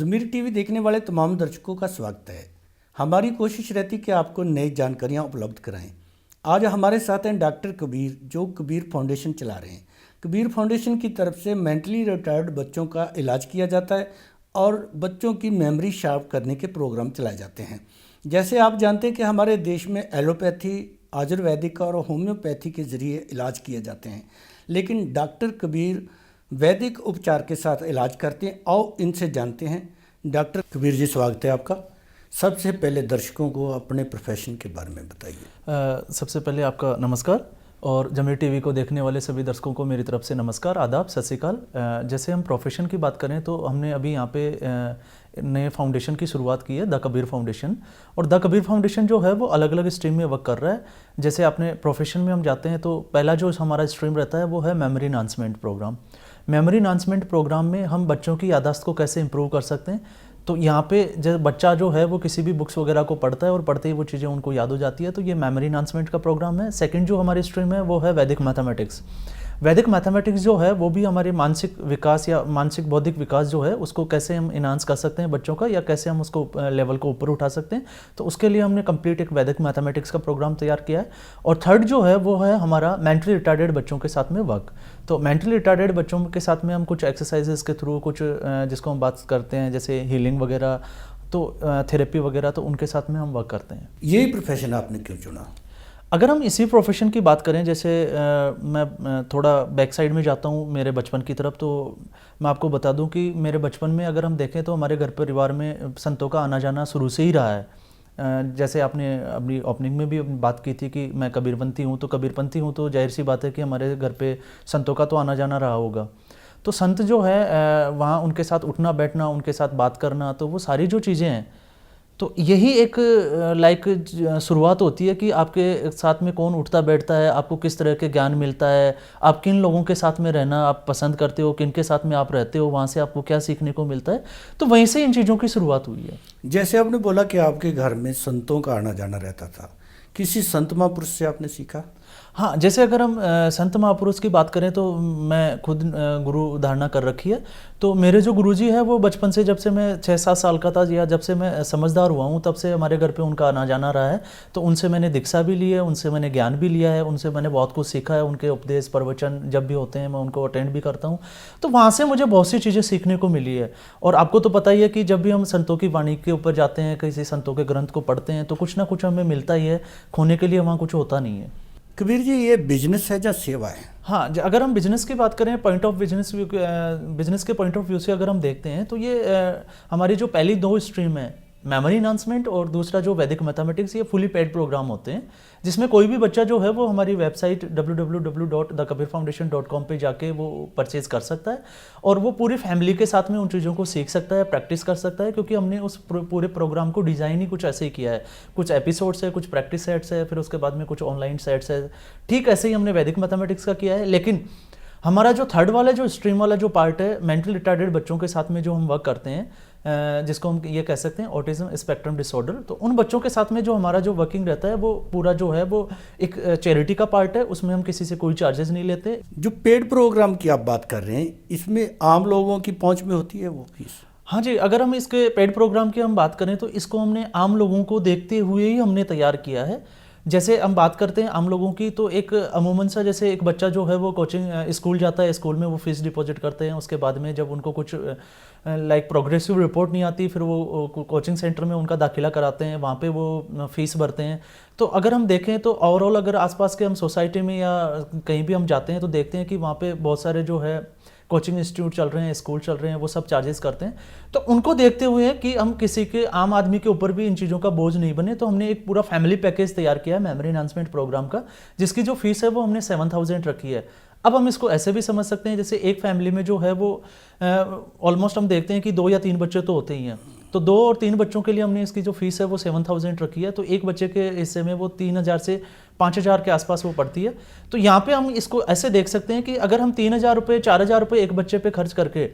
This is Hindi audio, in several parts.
ज़मीर टीवी देखने वाले तमाम दर्शकों का स्वागत है। हमारी कोशिश रहती कि आपको नई जानकारियां उपलब्ध कराएं। आज हमारे साथ हैं डॉक्टर कबीर, जो कबीर फाउंडेशन चला रहे हैं। कबीर फाउंडेशन की तरफ से मेंटली रिटायर्ड बच्चों का इलाज किया जाता है और बच्चों की मेमोरी शार्प करने के प्रोग्राम चलाए जाते हैं। जैसे आप जानते हैं कि हमारे देश में एलोपैथी, आयुर्वेदिक और होम्योपैथी के ज़रिए इलाज किए जाते हैं, लेकिन डॉक्टर कबीर वैदिक उपचार के साथ इलाज करते हैं। आओ इनसे जानते हैं। डॉक्टर कबीर जी, स्वागत है आपका। सबसे पहले दर्शकों को अपने प्रोफेशन के बारे में बताइए। सबसे पहले आपका नमस्कार और ज़मीर टीवी को देखने वाले सभी दर्शकों को मेरी तरफ से नमस्कार, आदाब, सत श्री अकाल। जैसे हम प्रोफेशन की बात करें तो हमने अभी यहाँ पे नए फाउंडेशन की शुरुआत की है, द कबीर फाउंडेशन। और द कबीर फाउंडेशन जो है वो अलग अलग स्ट्रीम में वर्क कर रहा है। जैसे अपने प्रोफेशन में हम जाते हैं तो पहला जो हमारा स्ट्रीम रहता है वो है memory enhancement program. Memory enhancement program में हम बच्चों की याददाश्त को कैसे इंप्रूव कर सकते हैं। तो यहाँ पे जब बच्चा जो है वो किसी भी बुक्स वगैरह को पढ़ता है और पढ़ते ही वो चीज़ें उनको याद हो जाती है, तो ये मेमोरी एनहांसमेंट का प्रोग्राम है। सेकंड जो हमारी स्ट्रीम है वो है वैदिक मैथमेटिक्स। वैदिक मैथमेटिक्स जो है वो भी हमारे मानसिक विकास या मानसिक बौद्धिक विकास जो है उसको कैसे हम इन्हांस कर सकते हैं बच्चों का, या कैसे हम उसको लेवल को ऊपर उठा सकते हैं। तो उसके लिए हमने कंप्लीट एक वैदिक मैथमेटिक्स का प्रोग्राम तैयार किया है। और थर्ड जो है वो है हमारा मेंटली रिटार्डेड बच्चों के साथ में वर्क। तो मेंटली रिटार्डेड बच्चों के साथ में हम कुछ एक्सरसाइजेस के थ्रू, कुछ जिसको हम बात करते हैं जैसे हीलिंग वगैरह, तो थेरेपी वगैरह, तो उनके साथ में हम वर्क करते हैं। यही प्रोफेशन आपने क्यों चुना? अगर हम इसी प्रोफेशन की बात करें, जैसे मैं थोड़ा बैक साइड में जाता हूँ मेरे बचपन की तरफ, तो मैं आपको बता दूं कि मेरे बचपन में अगर हम देखें तो हमारे घर परिवार में संतों का आना जाना शुरू से ही रहा है। जैसे आपने अपनी ओपनिंग में भी बात की थी कि मैं कबीरपंथी हूँ, तो कबीरपंथी हूँ तो जाहिर सी बात है कि हमारे घर पे संतों का तो आना जाना रहा होगा। तो संत जो है वहाँ उनके साथ उठना बैठना, उनके साथ बात करना, तो वो सारी जो चीज़ें हैं, तो यही एक लाइक शुरुआत होती है कि आपके साथ में कौन उठता बैठता है, आपको किस तरह के ज्ञान मिलता है, आप किन लोगों के साथ में रहना आप पसंद करते हो, किन के साथ में आप रहते हो, वहाँ से आपको क्या सीखने को मिलता है। तो वहीं से इन चीज़ों की शुरुआत हुई है। जैसे आपने बोला कि आपके घर में संतों का आना जाना रहता था, किसी संत महापुरुष से आपने सीखा? हाँ, जैसे अगर हम संत महापुरुष की बात करें तो मैं खुद गुरु धारणा कर रखी है। तो मेरे जो गुरुजी है वो बचपन से, जब से मैं 6-7 साल का था या जब से मैं समझदार हुआ हूँ, तब से हमारे घर पे उनका आना जाना रहा है। तो उनसे मैंने दीक्षा भी ली है, उनसे मैंने ज्ञान भी लिया है, उनसे मैंने बहुत कुछ सीखा है। उनके उपदेश प्रवचन जब भी होते हैं मैं उनको अटेंड भी करता हूँ। तो वहाँ से मुझे बहुत सी चीज़ें सीखने को मिली है। और आपको तो पता ही है कि जब भी हम संतों की वाणी के ऊपर जाते हैं, किसी संतों के ग्रंथ को पढ़ते हैं, तो कुछ ना कुछ हमें मिलता ही है। खोने के लिए वहाँ कुछ होता नहीं है। कबीर जी, ये बिजनेस है या सेवा है? हाँ, अगर हम बिजनेस की बात करें, पॉइंट ऑफ बिजनेस के पॉइंट ऑफ व्यू से अगर हम देखते हैं तो ये हमारी जो पहली 2 स्ट्रीम है, मेमोरी एनहांसमेंट और दूसरा जो वैदिक मैथमेटिक्स, ये फुली पेड प्रोग्राम होते हैं, जिसमें कोई भी बच्चा जो है वो हमारी वेबसाइट www.thekabirfoundation.com पे जाके वो परचेज कर सकता है और वो पूरी फैमिली के साथ में उन चीज़ों को सीख सकता है, प्रैक्टिस कर सकता है। क्योंकि हमने उस पूरे प्रोग्राम को डिज़ाइन ही कुछ ऐसे ही किया है। कुछ एपिसोड्स है, कुछ प्रैक्टिस सेट्स है, फिर उसके बाद में कुछ ऑनलाइन सेट्स है। ठीक ऐसे ही हमने वैदिक मैथमेटिक्स का किया है। लेकिन हमारा जो थर्ड वाला जो स्ट्रीम वाला जो पार्ट है, मेंटल रिटार्डेड बच्चों के साथ में जो हम वर्क करते हैं, जिसको हम ये कह सकते हैं ऑटिज्म स्पेक्ट्रम डिसऑर्डर, तो उन बच्चों के साथ में जो हमारा जो वर्किंग रहता है वो पूरा जो है वो एक चैरिटी का पार्ट है। उसमें हम किसी से कोई चार्जेस नहीं लेते। जो पेड प्रोग्राम की आप बात कर रहे हैं, इसमें आम लोगों की पहुंच में होती है वो फीस? हाँ जी, अगर हम इसके पेड प्रोग्राम की हम बात करें तो इसको हमने आम लोगों को देखते हुए ही हमने तैयार किया है। जैसे हम बात करते हैं आम लोगों की, तो एक अमूमन सा, जैसे एक बच्चा जो है वो कोचिंग स्कूल जाता है, स्कूल में वो फीस डिपॉजिट करते हैं। उसके बाद में जब उनको कुछ लाइक प्रोग्रेसिव रिपोर्ट नहीं आती, फिर वो कोचिंग सेंटर में उनका दाखिला कराते हैं, वहाँ पे वो फीस भरते हैं। तो अगर हम देखें तो ओवरऑल अगर आसपास के हम सोसाइटी में या कहीं भी हम जाते हैं तो देखते हैं कि वहाँ पे बहुत सारे जो है कोचिंग इंस्टीट्यूट चल रहे हैं, स्कूल चल रहे हैं, वो सब चार्जेस करते हैं। तो उनको देखते हुए कि हम किसी के आम आदमी के ऊपर भी इन चीज़ों का बोझ नहीं बने, तो हमने एक पूरा फैमिली पैकेज तैयार किया है मेमोरी एनहांसमेंट प्रोग्राम का, जिसकी जो फीस है वो हमने 7,000 रखी है। अब हम इसको ऐसे भी समझ सकते हैं, जैसे एक फैमिली में जो है वो ऑलमोस्ट हम देखते हैं कि 2 या 3 बच्चे तो होते ही हैं। तो 2 और 3 बच्चों के लिए हमने इसकी जो फीस है वो 7,000 रखी है। तो एक बच्चे के हिस्से में वो 3,000 से 5,000 के आसपास वो पड़ती है। तो यहाँ पे हम इसको ऐसे देख सकते हैं कि अगर हम 3,000 रुपये 4,000 रुपये एक बच्चे पे खर्च करके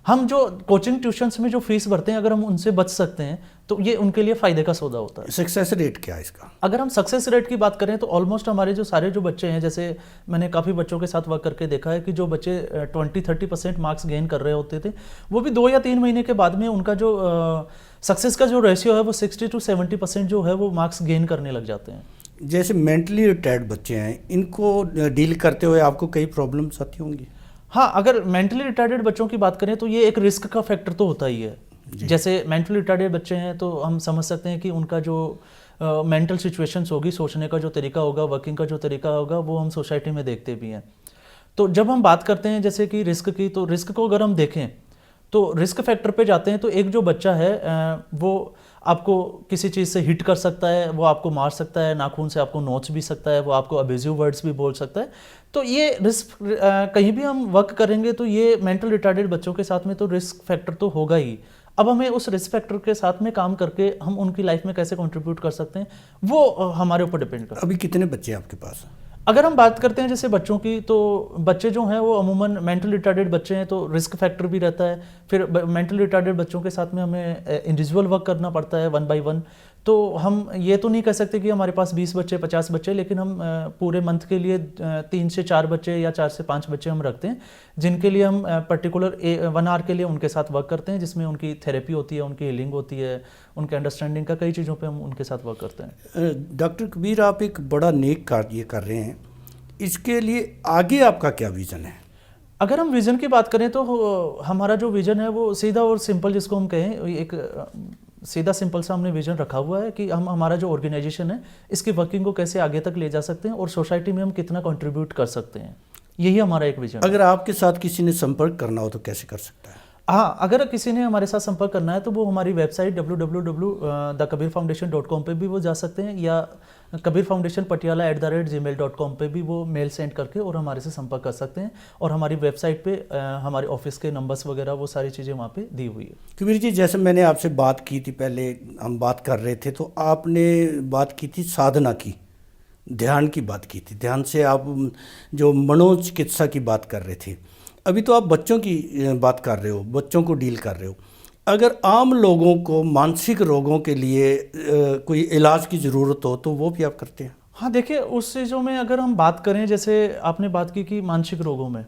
हम जो कोचिंग ट्यूशन्स में जो फीस भरते हैं, अगर हम उनसे बच सकते हैं तो ये उनके लिए फ़ायदे का सौदा होता है। सक्सेस रेट क्या है इसका? अगर हम सक्सेस रेट की बात करें तो ऑलमोस्ट हमारे जो सारे जो बच्चे हैं, जैसे मैंने काफ़ी बच्चों के साथ वर्क करके देखा है कि जो बच्चे 20-30% मार्क्स गेन कर रहे होते थे, वो भी 2 या 3 महीने के बाद में उनका जो सक्सेस का जो रेशियो है वो 60-70% जो है वो मार्क्स गेन करने लग जाते हैं। जैसे मेंटली रिटायर्ड बच्चे हैं, इनको डील करते हुए आपको कई प्रॉब्लम्स आती होंगी। हाँ, अगर मेंटली रिटार्डेड बच्चों की बात करें तो ये एक रिस्क का फैक्टर तो होता ही है। जैसे मेंटली रिटार्डेड बच्चे हैं तो हम समझ सकते हैं कि उनका जो मेंटल सिचुएशंस होगी, सोचने का जो तरीका होगा, वर्किंग का जो तरीका होगा, वो हम सोसाइटी में देखते भी हैं। तो जब हम बात करते हैं जैसे कि रिस्क की, तो रिस्क को अगर हम देखें तो रिस्क फैक्टर पे जाते हैं तो एक जो बच्चा है वो आपको किसी चीज़ से हिट कर सकता है, वो आपको मार सकता है, नाखून से आपको नोच भी सकता है, वो आपको अब्यूजिव वर्ड्स भी बोल सकता है। तो ये रिस्क कहीं भी हम वर्क करेंगे तो ये मेंटल रिटार्डेड बच्चों के साथ में तो रिस्क फैक्टर तो होगा ही। अब हमें उस रिस्क फैक्टर के साथ में काम करके हम उनकी लाइफ में कैसे कंट्रीब्यूट कर सकते हैं वो हमारे ऊपर डिपेंड करता है। अभी कितने बच्चे हैं आपके पास? अगर हम बात करते हैं जैसे बच्चों की, तो बच्चे जो हैं वो अमूमन मेंटल रिटार्डेड बच्चे हैं तो रिस्क फैक्टर भी रहता है। फिर मेंटल रिटार्डेड बच्चों के साथ में हमें इंडिविजुअल वर्क करना पड़ता है 1 by 1। तो हम ये तो नहीं कह सकते कि हमारे पास 20 बच्चे 50 बच्चे, लेकिन हम पूरे मंथ के लिए 3 से 4 बच्चे या 4 से 5 बच्चे हम रखते हैं, जिनके लिए हम पर्टिकुलर 1 आवर के लिए उनके साथ वर्क करते हैं, जिसमें उनकी थेरेपी होती है, उनकी हीलिंग होती है, उनके अंडरस्टैंडिंग का कई चीज़ों पे हम उनके साथ वर्क करते हैं। डॉक्टर कबीर, आप एक बड़ा नेक कार्य कर रहे हैं, इसके लिए आगे आपका क्या विज़न है? अगर हम विज़न की बात करें तो हमारा जो विज़न है वो सीधा और सिंपल, जिसको हम कहें एक सीधा सिंपल सा हमने विज़न रखा हुआ है कि हम हमारा जो ऑर्गेनाइजेशन है इसकी वर्किंग को कैसे आगे तक ले जा सकते हैं और सोसाइटी में हम कितना कंट्रीब्यूट कर सकते हैं, यही हमारा एक विज़न है। अगर आपके साथ किसी ने संपर्क करना हो तो कैसे कर सकता है? हाँ, अगर किसी ने हमारे साथ संपर्क करना है तो वो हमारी वेबसाइट www.thekabirfoundation.com पे भी वो जा सकते हैं, या kabirfoundationpatiala@gmail.com पे भी वो मेल सेंड करके और हमारे से संपर्क कर सकते हैं। और हमारी वेबसाइट पे हमारे ऑफिस के नंबर्स वगैरह वो सारी चीज़ें वहाँ पे दी हुई है। कबीर जी, जैसे मैंने आपसे बात की थी, पहले हम बात कर रहे थे तो आपने बात की थी साधना की, ध्यान की बात की थी, ध्यान से आप जो मनोचिकित्सा की बात कर रहे थे। अभी तो आप बच्चों की बात कर रहे हो, बच्चों को डील कर रहे हो। अगर आम लोगों को मानसिक रोगों के लिए कोई इलाज की ज़रूरत हो तो वो भी आप करते हैं? हाँ, देखिए उस चीज़ों में अगर हम बात करें, जैसे आपने बात की कि मानसिक रोगों में,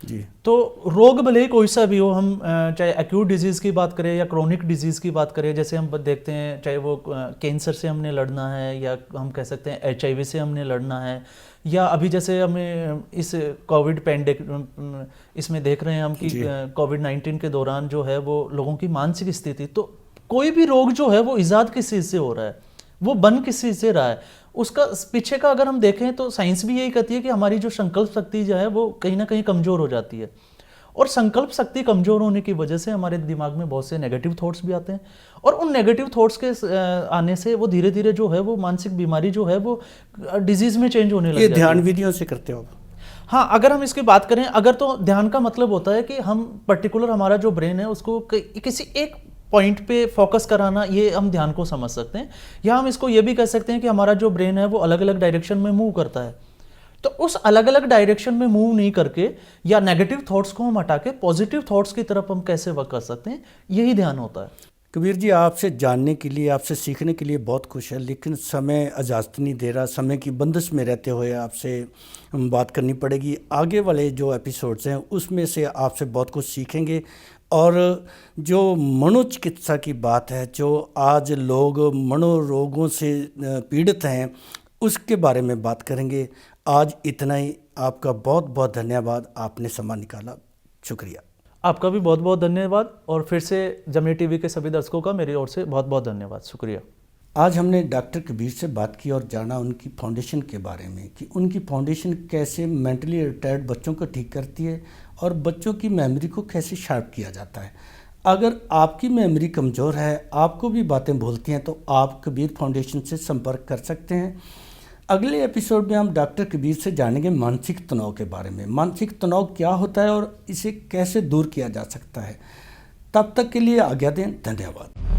जी, तो रोग भले ही कोई सा भी हो, हम चाहे एक्यूट डिजीज़ की बात करें या क्रोनिक डिजीज़ की बात करें, जैसे हम देखते हैं चाहे वो कैंसर से हमने लड़ना है, या हम कह सकते हैं HIV से हमने लड़ना है, या अभी जैसे हमें इस कोविड पैंडेमिक इसमें देख रहे हैं हम कि कोविड-19 के दौरान जो है वो लोगों की मानसिक स्थिति, तो कोई भी रोग जो है वो ईजाद किस चीज़ से हो रहा है, वो बन किस चीज़ से रहा है, उसका पीछे का अगर हम देखें तो साइंस भी यही कहती है कि हमारी जो संकल्प शक्ति जो है वो कहीं ना कहीं कमज़ोर हो जाती है। और संकल्प शक्ति कमज़ोर होने की वजह से हमारे दिमाग में बहुत से नेगेटिव थॉट्स भी आते हैं, और उन नेगेटिव थॉट्स के आने से वो धीरे धीरे जो है वो मानसिक बीमारी जो है वो डिजीज़ में चेंज होने लग जाती है। ये ध्यान विधियों से करते हो आप? हाँ, अगर हम इसकी बात करें, अगर तो ध्यान का मतलब होता है कि हम पर्टिकुलर हमारा जो ब्रेन है उसको किसी एक पॉइंट पे फोकस कराना, ये हम ध्यान को समझ सकते हैं। या हम इसको ये भी कह सकते हैं कि हमारा जो ब्रेन है वो अलग अलग डायरेक्शन में मूव करता है, तो उस अलग अलग डायरेक्शन में मूव नहीं करके या नेगेटिव थॉट्स को हम हटा के पॉजिटिव थॉट्स की तरफ हम कैसे वर्क कर सकते हैं, यही ध्यान होता है। कबीर जी, आपसे जानने के लिए, आपसे सीखने के लिए बहुत कुछ है, लेकिन समय इजाज़त नहीं दे रहा। समय की बंदिश में रहते हुए आपसे बात करनी पड़ेगी। आगे वाले जो एपिसोड्स हैं उसमें से आपसे बहुत कुछ सीखेंगे, और जो मनोचिकित्सा की बात है, जो आज लोग मनोरोगों से पीड़ित हैं, उसके बारे में बात करेंगे। आज इतना ही। आपका बहुत बहुत धन्यवाद, आपने समय निकाला। शुक्रिया। आपका भी बहुत बहुत धन्यवाद, और फिर से जमी टीवी के सभी दर्शकों का मेरी ओर से बहुत बहुत धन्यवाद। शुक्रिया। आज हमने डॉक्टर कबीर से बात की और जाना उनकी फाउंडेशन के बारे में कि उनकी फाउंडेशन कैसे मेंटली रिटायर्ड बच्चों को ठीक करती है और बच्चों की मेमोरी को कैसे शार्प किया जाता है। अगर आपकी मेमोरी कमज़ोर है, आपको भी बातें भूलती हैं, तो आप कबीर फाउंडेशन से संपर्क कर सकते हैं। अगले एपिसोड में हम डॉक्टर कबीर से जानेंगे मानसिक तनाव के बारे में। मानसिक तनाव क्या होता है और इसे कैसे दूर किया जा सकता है। तब तक के लिए आज्ञा दें। धन्यवाद।